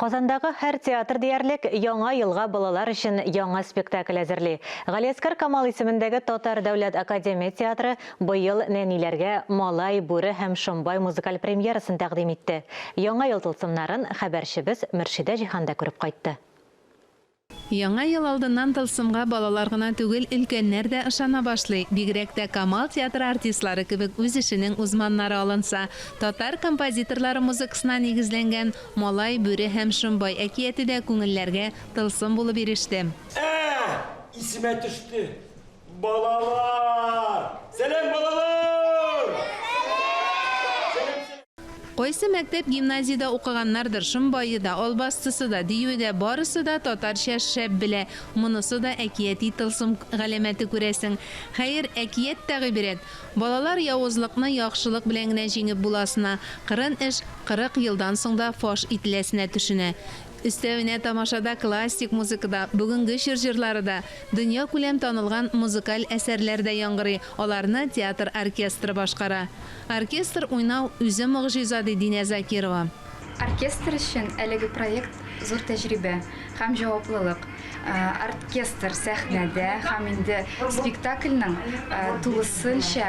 Казандағы һәр театр диярлек яңа йылға балалар өчен яңа спектакль әзерли. Галиәскәр Камал исемендәге Татар дәүләт академия театры быел нәниләргә Малай, Бүре һәм Шомбай музыкаль премьерасын тәкъдим итте. Яңа ел тылсымнарын хәбәрчебез Мөршидә Җиһанда күреп кайтты. Яңа ел алдыннан тылсымга балалар гына түгел, өлкәннәр дә ышана башлый. Бигрәк тә Камал театры артистлары кебек үз эшенең узманнары алынса, татар композиторлары музыкасына нигезләнгән Малай, Бүре һәм Шомбай әкияте дә күңелләргә тылсым булып иреште. Исемә төште. Балалар! Сәлам, балалар! Койсы мәктәп гимназияда укыганнардыр. Шомбайы да, албастысы да, диюе дә, барысы да татарча шәп белә. Монысы да әкияти тылсым галәмәте күрәсең. Хәер, әкият тәгъбирәт. Балалар явызлыкны яхшылык белән генә җиңеп буласына, кырын эш 40 елдан соң да фаш ителәсенә төшенә. Өстәвенә тамашада классик музыкада, бүгенге җырларда дөнья күләм танылган музыкаль әсәрләр дә яңгырый. Аларны театр оркестры башкара. Оркестр уйнау үзе могҗиза ди Динә Закирова. Оркестр өчен әлеге проект зур тәҗрибә һәм җаваплылык. Оркестр сәхнәдә һәм инде спектакльнең тулысынча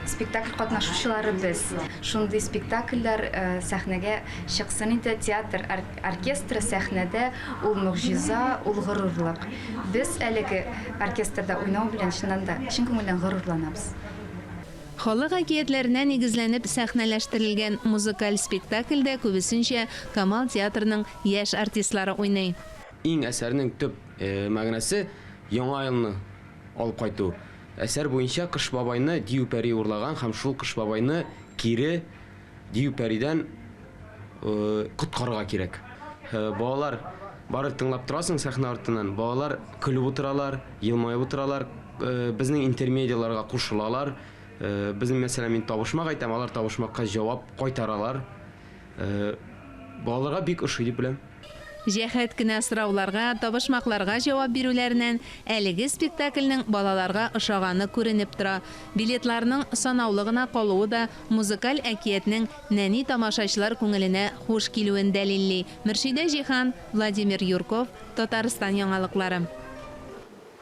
спектакль катнашучылары без. Шундый спектакльләр сәхнәгә чыксын инде театр оркестры сәхнәдә ул могҗиза, ул горурлык. Без әлеге оркестрда уйнау белән чыннан да чын күңелдән горурланабыз. Халык әкиятләренә нигезләнеп сәхнәләштерелгән музыкаль спектакльдә күбесенчә Камал театрының яшь артистлары уйный. Иң әсәрнең төп мәгънәсе яңа елны алып кайту. Әсәр буенча Кыш бабайны Дию пәри урлаган һәм шул Кыш бабайны кире Дию пәридән коткарырга кирәк. Балалар барып тыңлап торасың сәхнә артыннан. Балалар көлеп утыралар, елмаеп утыралар, безнең интермедиаларга кушылалар. Безнең мәсәлән мин табышмак әйтәм, алар табышмакка җавап кайтаралар. Балаларга бик ошый дип беләм. Җәһәт кенә сорауларга, табышмакларга җавап бирүләреннән әлеге спектакльнең балаларга ошаганы күренеп тора. Билетларның санаулы гына калуы да музыкаль әкиятнең нәни тамашачылар күңеленә хуш килүен дәлилли. Мөршидә Җиһан, Владимир Юрков, Татарстан яңалыклары.